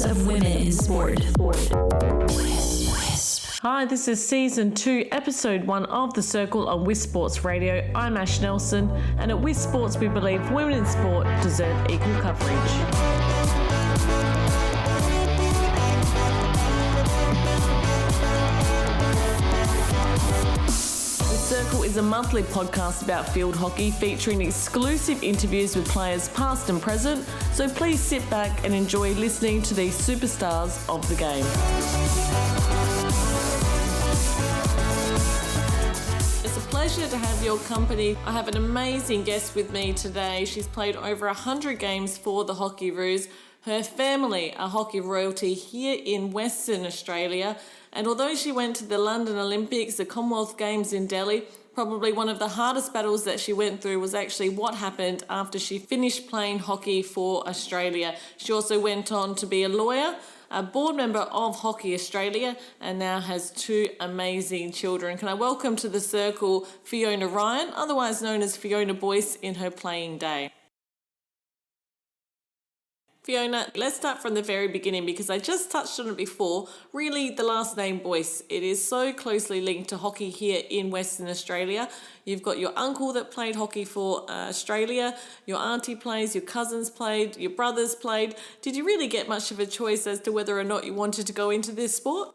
of women in sport. Hi, this is Season 2, Episode 1 of The Circle on Wisp Sports Radio. I'm Ash Nelson, and at Wisp Sports we believe women in sport deserve equal coverage. The Circle is a monthly podcast about field hockey featuring exclusive interviews with players past and present, so please sit back and enjoy listening to these superstars of the game. It's a pleasure to have your company. I have an amazing guest with me today. She's played over 100 games for the Hockeyroos. Her family are hockey royalty here in Western Australia, and although she went to the London Olympics, the Commonwealth Games in Delhi, probably one of the hardest battles that she went through was actually what happened after she finished playing hockey for Australia. She also went on to be a lawyer, a board member of Hockey Australia, and now has two amazing children. Can I welcome to the circle Fiona Ryan, otherwise known as Fiona Boyce in her playing day. Fiona, let's start from the very beginning because I just touched on it before. Really, the last name Boyce, it is so closely linked to hockey here in Western Australia. You've got your uncle that played hockey for Australia, your auntie plays, your cousins played, your brothers played. Did you really get much of a choice as to whether or not you wanted to go into this sport?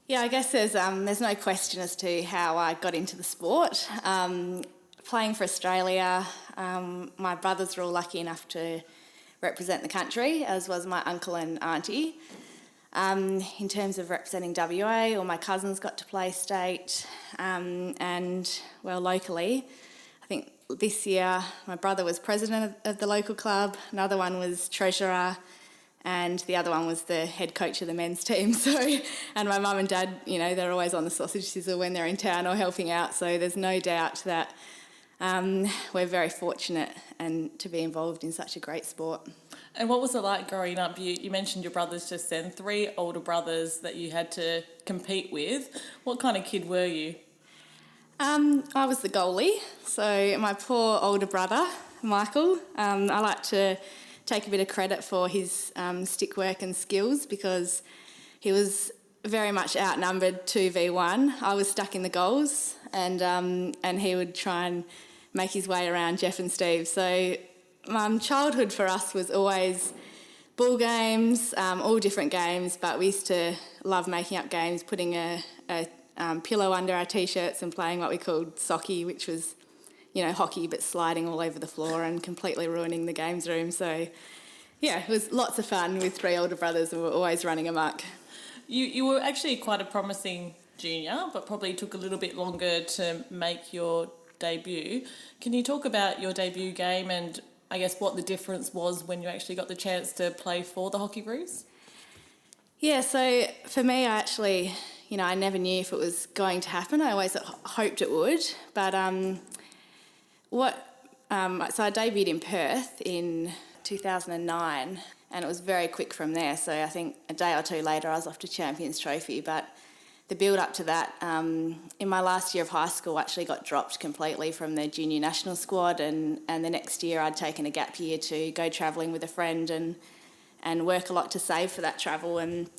Yeah, I guess there's no question as to how I got into the sport. Playing for Australia, my brothers were all lucky enough to represent the country, as was my uncle and auntie. In terms of representing WA, all my cousins got to play state, and, well, locally, I think this year my brother was president of the local club, another one was treasurer, and the other one was the head coach of the men's team. So, and my mum and dad, you know, they're always on the sausage sizzle when they're in town or helping out, so there's no doubt that we're very fortunate and to be involved in such a great sport. And what was it like growing up? You mentioned your brothers just then, 3 older brothers that you had to compete with. What kind of kid were you? I was the goalie, so my poor older brother, Michael, I like to take a bit of credit for his stick work and skills because he was very much outnumbered 2v1. I was stuck in the goals and he would try and make his way around Jeff and Steve. So childhood for us was always ball games, all different games, but we used to love making up games, putting a pillow under our T-shirts and playing what we called socky, which was, you know, hockey but sliding all over the floor and completely ruining the games room. So, yeah, it was lots of fun with 3 older brothers and we were always running amok. You were actually quite a promising junior, but probably took a little bit longer to make your debut. Can you talk about your debut game and I guess what the difference was when you actually got the chance to play for the Hockeyroos? Yeah, so for me, I actually, you know, I never knew if it was going to happen. I always hoped it would. But so I debuted in Perth in 2009 and it was very quick from there. So I think a day or two later I was off to Champions Trophy. But the build up to that, in my last year of high school, I actually got dropped completely from the junior national squad and the next year I'd taken a gap year to go travelling with a friend and work a lot to save for that travel. And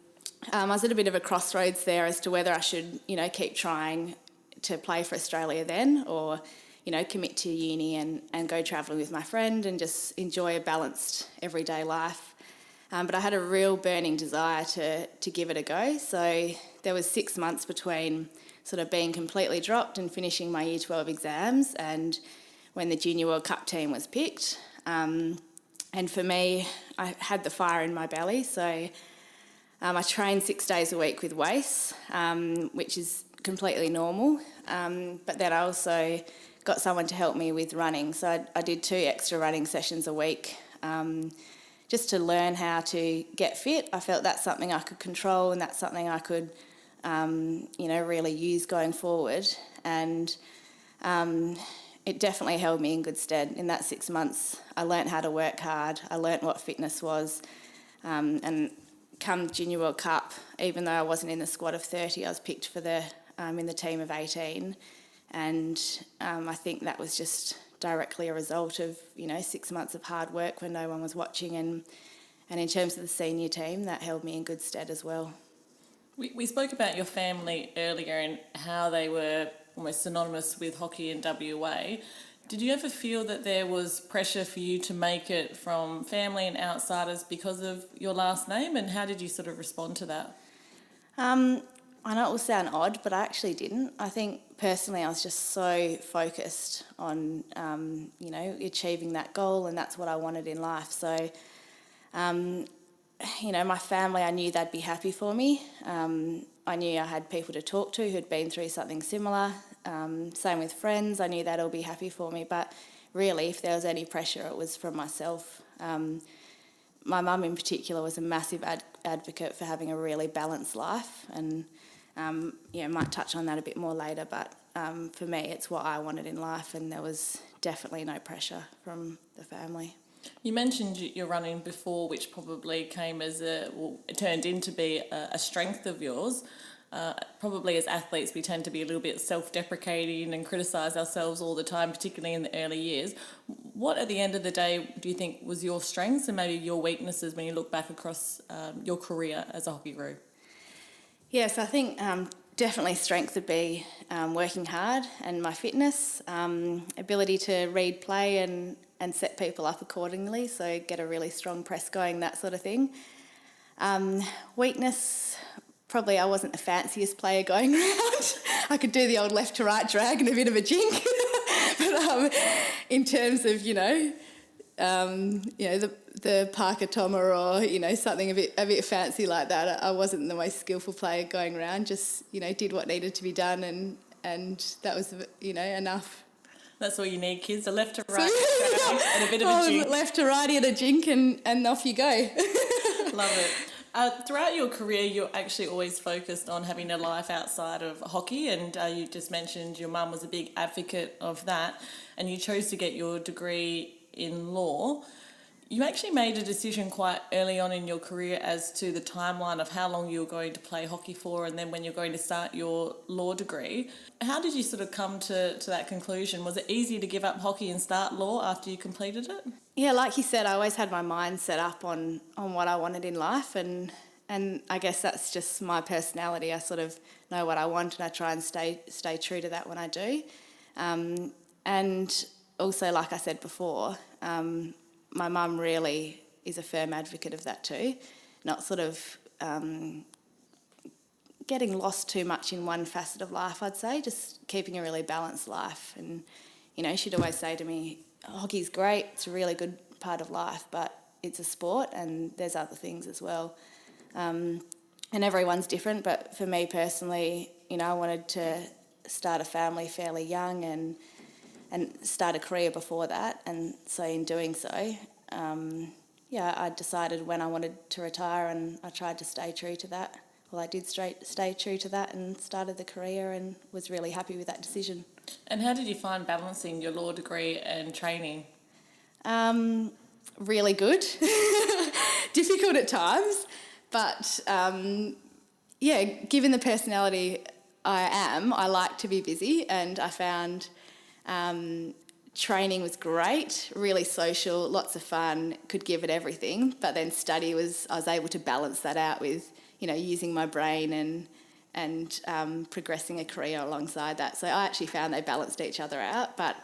I was at a bit of a crossroads there as to whether I should, you know, keep trying to play for Australia then or, you know, commit to uni and go travelling with my friend and just enjoy a balanced everyday life. But I had a real burning desire to give it a go. So there was 6 months between sort of being completely dropped and finishing my Year 12 exams and when the Junior World Cup team was picked. And for me, I had the fire in my belly. So I trained 6 days a week with Boyce, which is completely normal. But then I also got someone to help me with running. So I did 2 extra running sessions a week just to learn how to get fit. I felt that's something I could control and that's something I could, you know, really use going forward. And it definitely held me in good stead. In that 6 months, I learnt how to work hard. I learnt what fitness was. And come Junior World Cup, even though I wasn't in the squad of 30, I was picked for the in the team of 18. And I think that was just directly a result of, you know, 6 months of hard work when no one was watching And in terms of the senior team, that held me in good stead as well. We spoke about your family earlier and how they were almost synonymous with hockey in WA. Did you ever feel that there was pressure for you to make it from family and outsiders because of your last name, and how did you sort of respond to that? I know it will sound odd, but I actually didn't. I think personally I was just so focused on, achieving that goal, and that's what I wanted in life. So, my family, I knew they'd be happy for me. I knew I had people to talk to who'd been through something similar. Same with friends, I knew they'd all be happy for me. But really, if there was any pressure, it was from myself. My mum in particular was a massive advocate for having a really balanced life, and might touch on that a bit more later, but for me it's what I wanted in life, and there was definitely no pressure from the family. You mentioned your running before, which probably came as it turned into be a strength of yours. Probably as athletes we tend to be a little bit self-deprecating and criticise ourselves all the time, particularly in the early years. What at the end of the day do you think was your strengths and maybe your weaknesses when you look back across your career as a Hockeyroos? Yes, I think definitely strength would be working hard and my fitness, ability to read play and set people up accordingly, so get a really strong press going, that sort of thing. Weakness, probably I wasn't the fanciest player going around. I could do the old left to right drag and a bit of a jink. But in terms of, the Parker Toma or, something a bit fancy like that, I wasn't the most skillful player going around, just, did what needed to be done and that was, enough. That's all you need, kids, a left to right and a bit of a jink. Left to righty and a jink and off you go. Love it. Throughout your career, you're actually always focused on having a life outside of hockey, and you just mentioned your mum was a big advocate of that, and you chose to get your degree in law. You actually made a decision quite early on in your career as to the timeline of how long you were going to play hockey for and then when you're going to start your law degree. How did you sort of come to that conclusion? Was it easy to give up hockey and start law after you completed it? Yeah, like you said, I always had my mind set up on what I wanted in life, and I guess that's just my personality. I sort of know what I want and I try and stay true to that when I do. And also, like I said before, my mum really is a firm advocate of that too, not sort of getting lost too much in one facet of life, I'd say, just keeping a really balanced life. And, she'd always say to me, hockey's great, it's a really good part of life, but it's a sport and there's other things as well. And everyone's different, but for me personally, I wanted to start a family fairly young and start a career before that, and so in doing so, I decided when I wanted to retire, and I tried to stay true to that. Well, I did stay true to that and started the career and was really happy with that decision. And how did you find balancing your law degree and training? Really good. Difficult at times, but given the personality I am, I like to be busy, and I found training was great, really social, lots of fun, could give it everything, but then I was able to balance that out with, using my brain and progressing a career alongside that. So I actually found they balanced each other out, but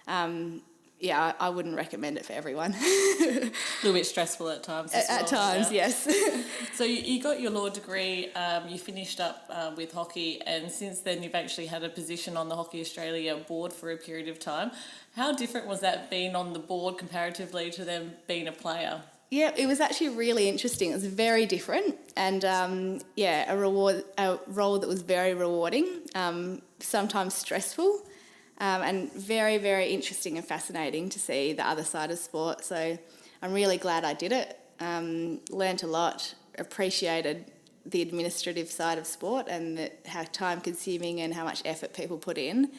I wouldn't recommend it for everyone. A little bit stressful at times as well. At times, yes. So you got your law degree, you finished up with hockey, and since then you've actually had a position on the Hockey Australia board for a period of time. How different was that being on the board comparatively to them being a player? Yeah, it was actually really interesting. It was very different, and a role that was very rewarding, sometimes stressful, and very, very interesting and fascinating to see the other side of sport. So I'm really glad I did it. Learned a lot, appreciated the administrative side of sport and how time-consuming and how much effort people put in.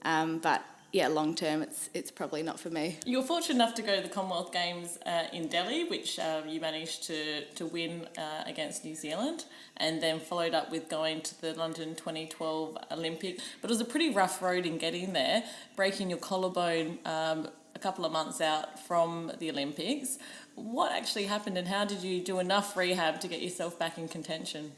But long term, it's probably not for me. You were fortunate enough to go to the Commonwealth Games in Delhi, which you managed to win against New Zealand, and then followed up with going to the London 2012 Olympic. But it was a pretty rough road in getting there, breaking your collarbone a couple of months out from the Olympics. What actually happened and how did you do enough rehab to get yourself back in contention?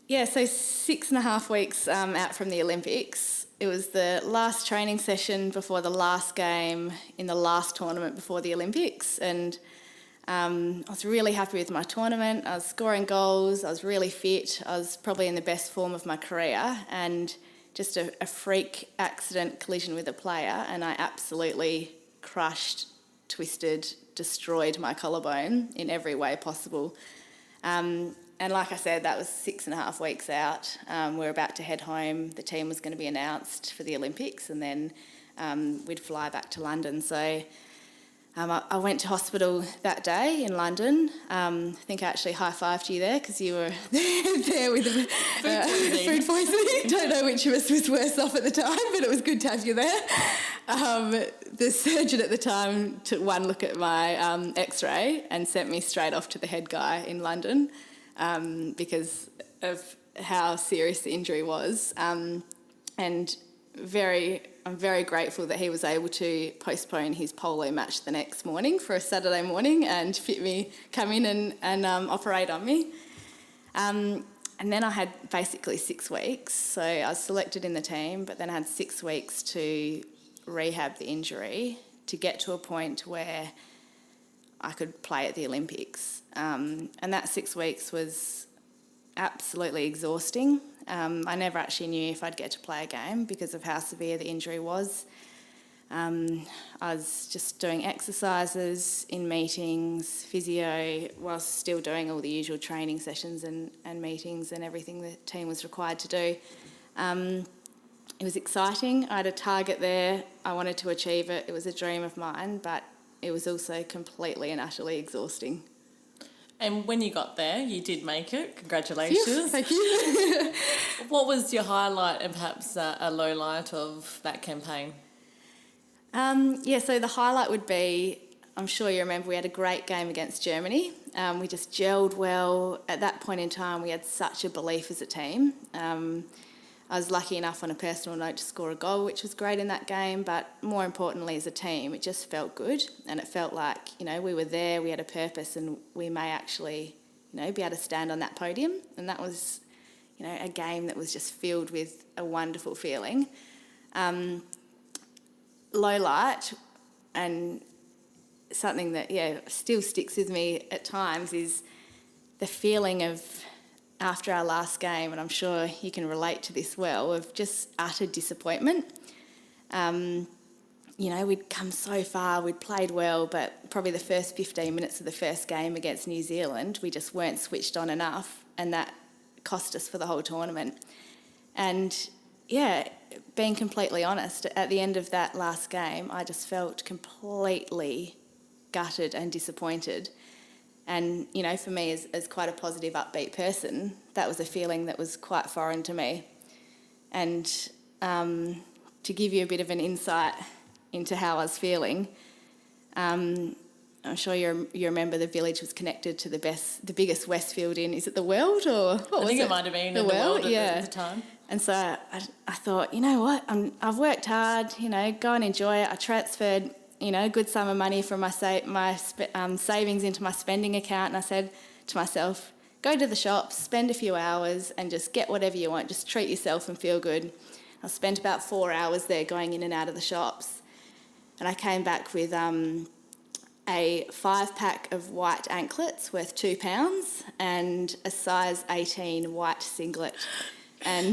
Yeah, so 6.5 weeks out from the Olympics. It was the last training session before the last game in the last tournament before the Olympics, and I was really happy with my tournament. I was scoring goals, I was really fit, I was probably in the best form of my career, and just a freak accident collision with a player, and I absolutely crushed, twisted, destroyed my collarbone in every way possible. And like I said, that was 6.5 weeks out. We were about to head home. The team was going to be announced for the Olympics, and then we'd fly back to London. So I went to hospital that day in London. I think I actually high-fived you there because you were there with food poisoning. Don't know which of us was worse off at the time, but it was good to have you there. The surgeon at the time took one look at my X-ray and sent me straight off to the head guy in London. Because of how serious the injury was, and I'm very grateful that he was able to postpone his polo match the next morning for a Saturday morning and come in and operate on me. And then I had basically 6 weeks, so I was selected in the team, but then I had 6 weeks to rehab the injury to get to a point where I could play at the Olympics. And that 6 weeks was absolutely exhausting. I never actually knew if I'd get to play a game because of how severe the injury was. I was just doing exercises in meetings, physio, whilst still doing all the usual training sessions and meetings and everything the team was required to do. It was exciting. I had a target there. I wanted to achieve it. It was a dream of mine, but it was also completely and utterly exhausting. And when you got there, you did make it. Congratulations. Yes, thank you. What was your highlight and perhaps a low light of that campaign? So the highlight would be, I'm sure you remember, we had a great game against Germany. We just gelled well. At that point in time, we had such a belief as a team. I was lucky enough on a personal note to score a goal, which was great in that game, but more importantly as a team, it just felt good, and it felt like, we were there, we had a purpose, and we may actually, be able to stand on that podium. And that was, a game that was just filled with a wonderful feeling. Low light, and something that, still sticks with me at times, is the feeling of, after our last game, and I'm sure you can relate to this well, of just utter disappointment. We'd come so far, we'd played well, but probably the first 15 minutes of the first game against New Zealand, we just weren't switched on enough, and that cost us for the whole tournament. And, being completely honest, at the end of that last game, I just felt completely gutted and disappointed. And, for me, as quite a positive, upbeat person, that was a feeling that was quite foreign to me. And to give you a bit of an insight into how I was feeling, I'm sure you remember the village was connected to the biggest Westfield in, is it the World or what was it? I think it might have been the World at the time. And so I thought, you know what, I've worked hard, go and enjoy it. I transferred a good sum of money from my savings into my spending account, and I said to myself, go to the shops, spend a few hours and just get whatever you want, just treat yourself and feel good. I spent about 4 hours there going in and out of the shops, and I came back with a 5-pack of white anklets worth £2 and a size 18 white singlet. And,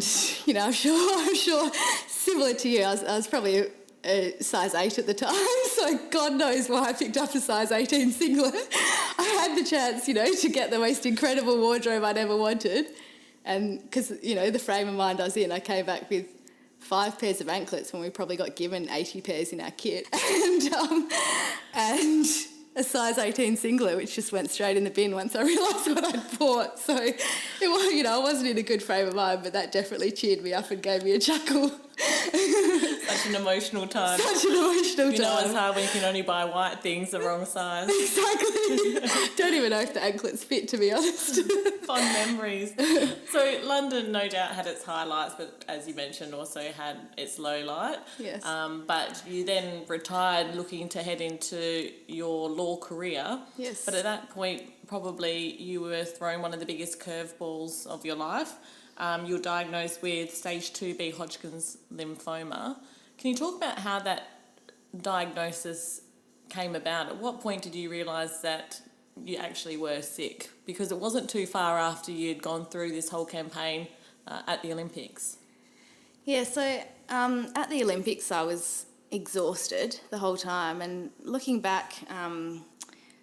I'm sure similar to you, I was probably a size 8 at the time, so God knows why I picked up a size 18 singlet. I had the chance, to get the most incredible wardrobe I'd ever wanted, and because, the frame of mind I was in, I came back with 5 pairs of anklets when we probably got given 80 pairs in our kit, and a size 18 singlet, which just went straight in the bin once I realised what I'd bought. So, I wasn't in a good frame of mind, but that definitely cheered me up and gave me a chuckle. Such an emotional time. Such an emotional You know time. it's hard when you can only buy white things the wrong size. Exactly. Don't even know if the anklets fit, to be honest. Fond memories. So London no doubt had its highlights, but as you mentioned also had its low light. Yes. But you then retired looking to head into your law career. Yes. But at that point probably you were thrown one of the biggest curveballs of your life. You were diagnosed with stage 2B Hodgkins Lymphoma. Can you talk about how that diagnosis came about? At what point did you realise that you actually were sick? Because it wasn't too far after you'd gone through this whole campaign at the Olympics. Yeah, so at the Olympics I was exhausted the whole time, and looking back,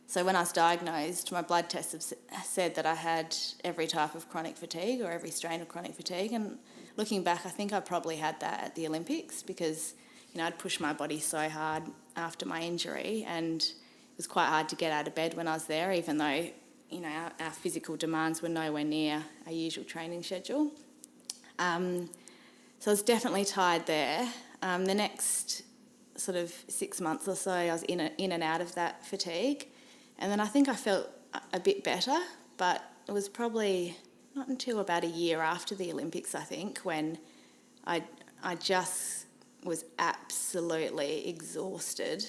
so when I was diagnosed, my blood tests have said that I had every type of chronic fatigue or every strain of chronic fatigue, and looking back I think I probably had that at the Olympics because, you know, I'd pushed my body so hard after my injury, and it was quite hard to get out of bed when I was there, even though, you know, our physical demands were nowhere near our usual training schedule. So I was definitely tired there. The next sort of 6 months or so I was in and out of that fatigue, and then I think I felt a bit better, but it was probably not until about a year after the Olympics, I think, when I just was absolutely exhausted.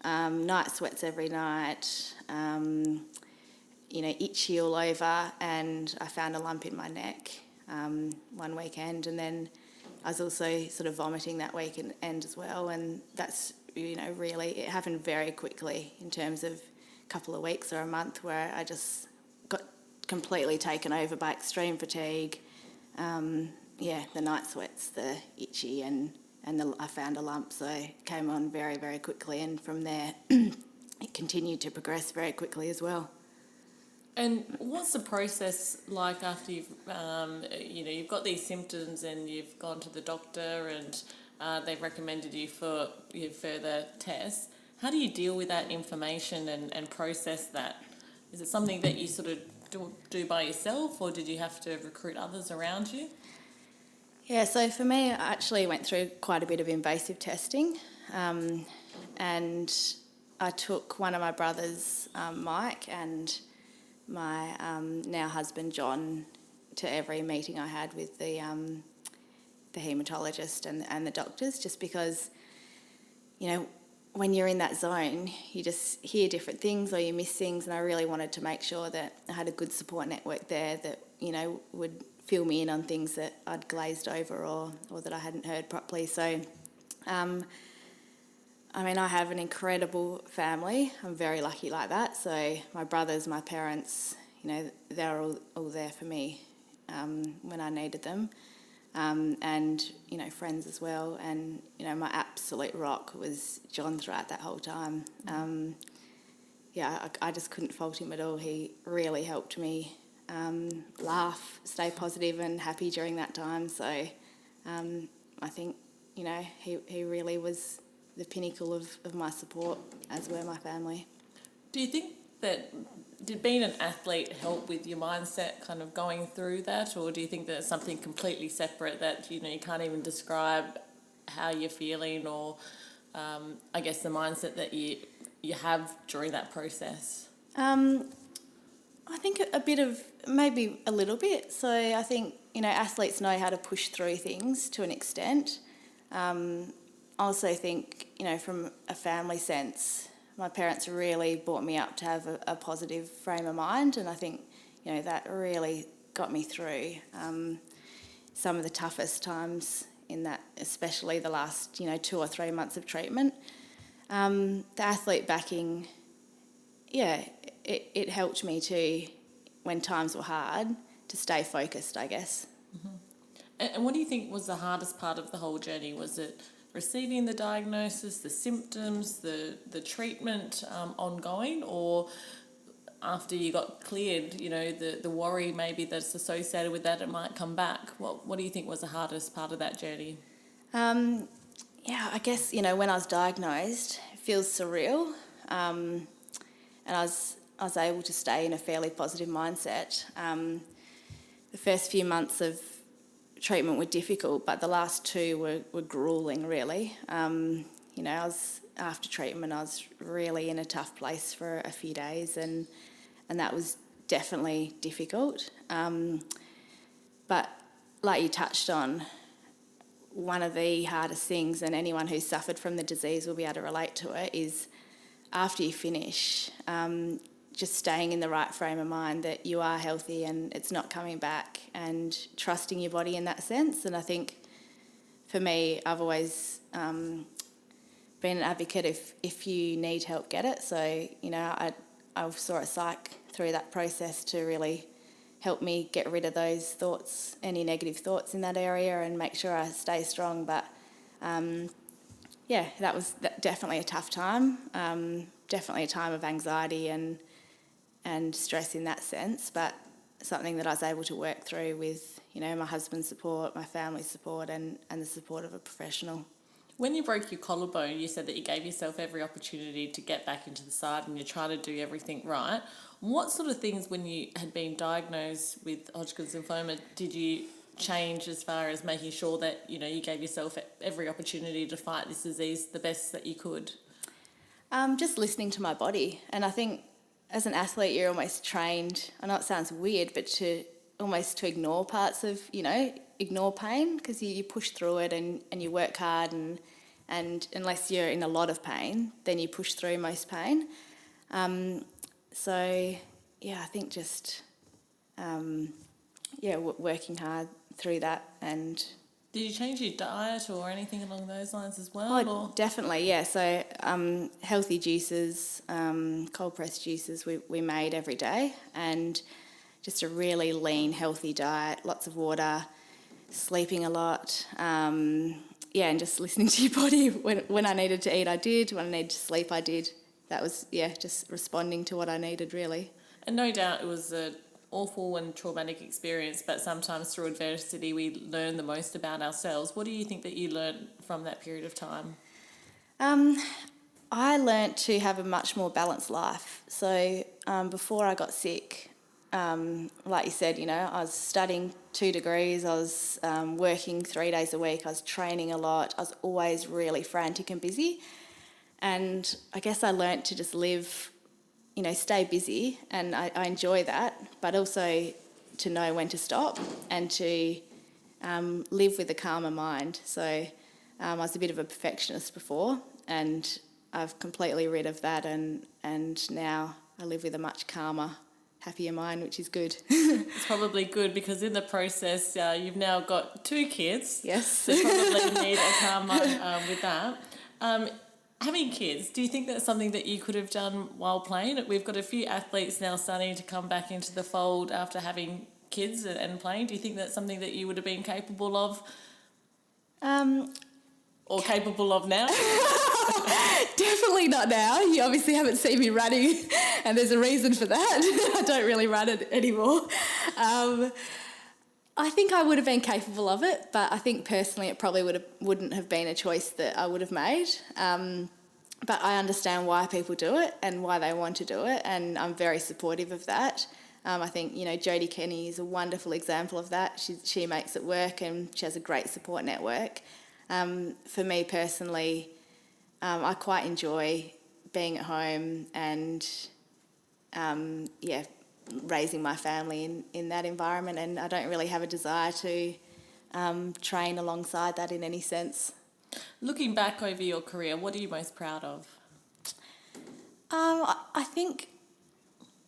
Night sweats every night, you know, itchy all over, and I found a lump in my neck one weekend, and then I was also sort of vomiting that weekend as well, and that's, you know, really, it happened very quickly in terms of a couple of weeks or a month where I just got completely taken over by extreme fatigue. The night sweats, the itchy, and I found a lump, so it came on very, very quickly, and from there it continued to progress very quickly as well. And what's the process like after you've got these symptoms and you've gone to the doctor and they've recommended you for your further tests? How do you deal with that information and process that? Is it something that you sort of do by yourself, or did you have to recruit others around you? Yeah, so for me, I actually went through quite a bit of invasive testing, and I took one of my brothers, Mike, and my now husband John to every meeting I had with the haematologist and the doctors, just because, you know, when you're in that zone you just hear different things or you miss things, and I really wanted to make sure that I had a good support network there that, you know, would fill me in on things that I'd glazed over or that I hadn't heard properly. So I mean, I have an incredible family. I'm very lucky like that. So my brothers, my parents, you know, they're all there for me when I needed them. And, you know, friends as well. And, you know, my absolute rock was John throughout that whole time. I just couldn't fault him at all. He really helped me laugh, stay positive and happy during that time. So I think, you know, he really was the pinnacle of my support, as were my family. Do you think that, did being an athlete help with your mindset kind of going through that, or do you think that it's something completely separate that, you know, you can't even describe how you're feeling, or I guess the mindset that you have during that process? I think a bit of, maybe a little bit. So I think, you know, athletes know how to push through things to an extent. I also think, you know, from a family sense, my parents really brought me up to have a positive frame of mind, and I think, you know, that really got me through some of the toughest times in that, especially the last, you know, 2 or 3 months of treatment. The athlete backing, it helped me too, when times were hard, to stay focused, I guess. Mm-hmm. And what do you think was the hardest part of the whole journey? Was it receiving the diagnosis, the symptoms, the treatment ongoing, or after you got cleared, you know, the worry maybe that's associated with that, it might come back? What do you think was the hardest part of that journey? I guess, you know, when I was diagnosed, it feels surreal, and I was able to stay in a fairly positive mindset. The first few months of treatment were difficult, but the last two were gruelling, really. After treatment, I was really in a tough place for a few days, and that was definitely difficult. But like you touched on, one of the hardest things, and anyone who's suffered from the disease will be able to relate to it, is after you finish, just staying in the right frame of mind that you are healthy and it's not coming back, and trusting your body in that sense. And I think for me, I've always been an advocate if you need help, get it. So, I saw a psych through that process to really help me get rid of those thoughts, any negative thoughts in that area, and make sure I stay strong. But that was definitely a tough time, definitely a time of anxiety and stress in that sense, but something that I was able to work through with, my husband's support, my family's support, and the support of a professional. When you broke your collarbone, you said that you gave yourself every opportunity to get back into the side and you try to do everything right. What sort of things, when you had been diagnosed with Hodgkins lymphoma, did you change as far as making sure that, you gave yourself every opportunity to fight this disease the best that you could? Just listening to my body. And I think as an athlete, you're almost trained, I know it sounds weird, but to ignore parts of, ignore pain, because you push through it and you work hard, and unless you're in a lot of pain, then you push through most pain. I think just, working hard through that. And did you change your diet or anything along those lines as well? Oh, definitely, yeah. So healthy juices, cold-pressed juices we made every day, and just a really lean, healthy diet, lots of water, sleeping a lot, and just listening to your body. When I needed to eat, I did. When I needed to sleep, I did. That was, just responding to what I needed, really. And no doubt it was an awful and traumatic experience, but sometimes through adversity we learn the most about ourselves. What do you think that you learned from that period of time? I learnt to have a much more balanced life. So before I got sick, like you said, I was studying 2 degrees, I was working 3 days a week, I was training a lot, I was always really frantic and busy. And I guess I learnt to just live, stay busy, and I enjoy that, but also to know when to stop and to live with a calmer mind. So I was a bit of a perfectionist before, and I've completely rid of that, and now I live with a much calmer, happier mind, which is good. It's probably good, because in the process you've now got 2 kids. Yes. So you probably need a calm mind with that. Having kids, do you think that's something that you could have done while playing? We've got a few athletes now starting to come back into the fold after having kids and playing. Do you think that's something that you would have been capable of? Or capable of now? Definitely not now. You obviously haven't seen me running, and there's a reason for that. I don't really run it anymore. I think I would have been capable of it, but I think personally it probably wouldn't have been a choice that I would have made. But I understand why people do it and why they want to do it, and I'm very supportive of that. I think, Jodie Kenny is a wonderful example of that. She makes it work, and she has a great support network. For me personally, I quite enjoy being at home and, raising my family in that environment, and I don't really have a desire to train alongside that in any sense. Looking back over your career, what are you most proud of? I think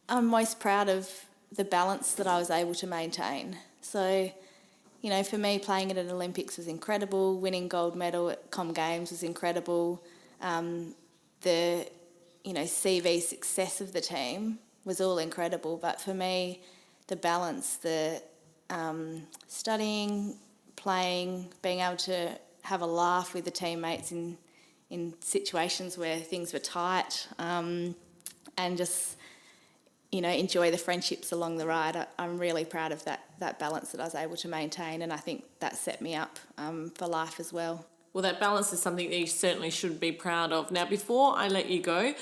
I'm most proud of the balance that I was able to maintain. So, for me, playing at an Olympics was incredible. Winning gold medal at Com Games was incredible. The, CV success of the team was all incredible. But for me, the balance, the studying, playing, being able to have a laugh with the teammates in situations where things were tight, and just, enjoy the friendships along the ride. I'm really proud of that balance that I was able to maintain, and I think that set me up for life as well. Well, that balance is something that you certainly should be proud of. Now, before I let you go,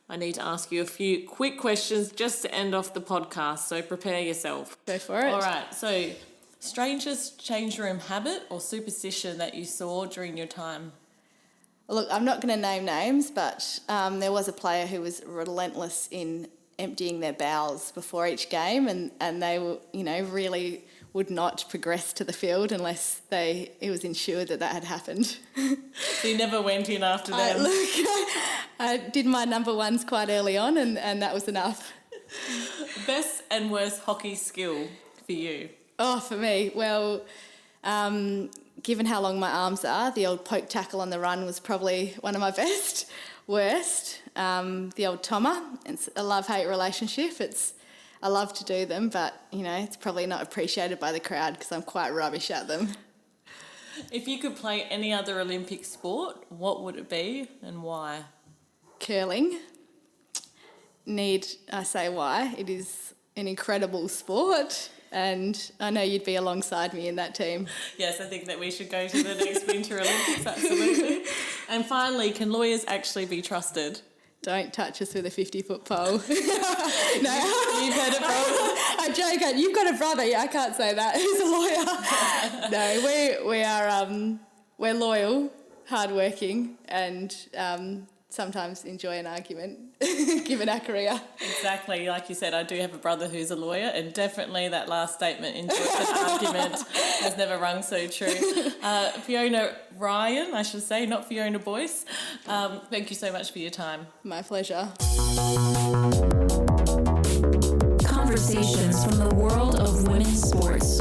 I need to ask you a few quick questions just to end off the podcast, so prepare yourself. Go for it. All right, so Strangest change room habit or superstition that you saw during your time? Look, I'm not going to name names, but there was a player who was relentless in emptying their bowels before each game, and they were, really would not progress to the field unless it was ensured that had happened. So you never went in after them? I did my number ones quite early on, and that was enough. Best and worst hockey skill for you? Oh, for me, well, given how long my arms are, the old poke tackle on the run was probably one of my best. Worst, the old tommer. It's a love-hate relationship. I love to do them, but, it's probably not appreciated by the crowd because I'm quite rubbish at them. If you could play any other Olympic sport, what would it be and why? Curling. Need I say why? It is an incredible sport, and I know you'd be alongside me in that team. Yes, I think that we should go to the next Winter Olympics, absolutely. And finally, can lawyers actually be trusted? Don't touch us with a 50-foot pole. No, you've heard it from. I joke. You've got a brother. Yeah, I can't say that. He's a lawyer. No, we are. We're loyal, hardworking, and sometimes enjoy an argument, given our career. Exactly. Like you said, I do have a brother who's a lawyer, and definitely that last statement, enjoy an argument, has never rung so true. Fiona Ryan, I should say, not Fiona Boyce. Thank you so much for your time. My pleasure. Conversations from the world of women's sports.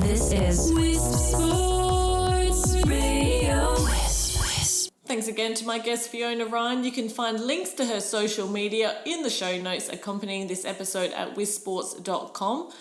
This is Sports Radio. Thanks again to my guest Fiona Ryan. You can find links to her social media in the show notes accompanying this episode at wisports.com.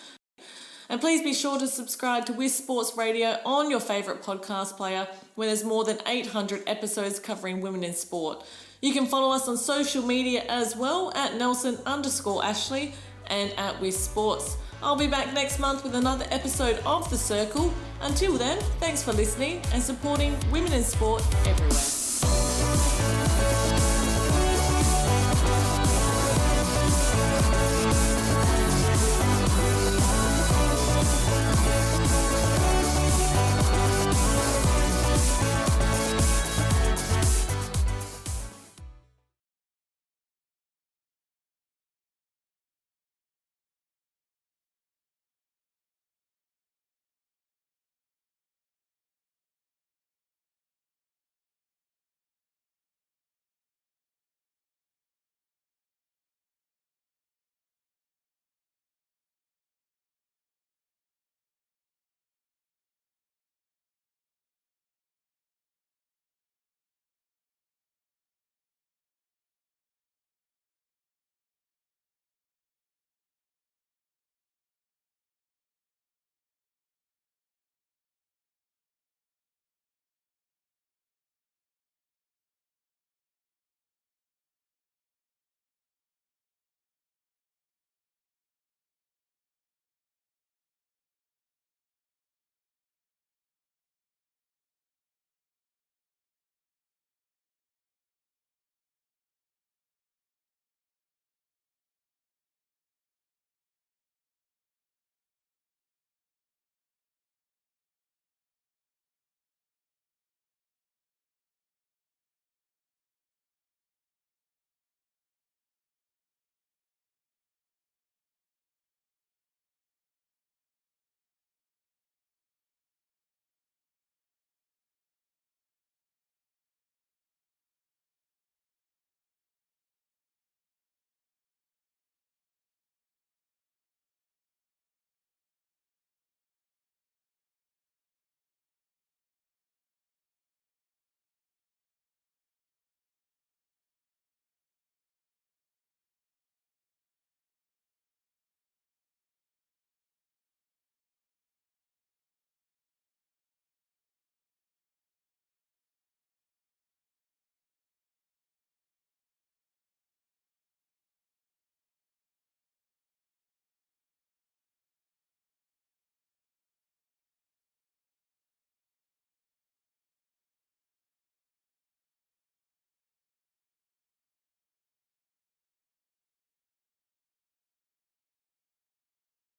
And please be sure to subscribe to Wiz Sports Radio on your favourite podcast player, where there's more than 800 episodes covering women in sport. You can follow us on social media as well at Nelson_Ashley and at Wiz Sports. I'll be back next month with another episode of The Circle. Until then, thanks for listening and supporting women in sport everywhere.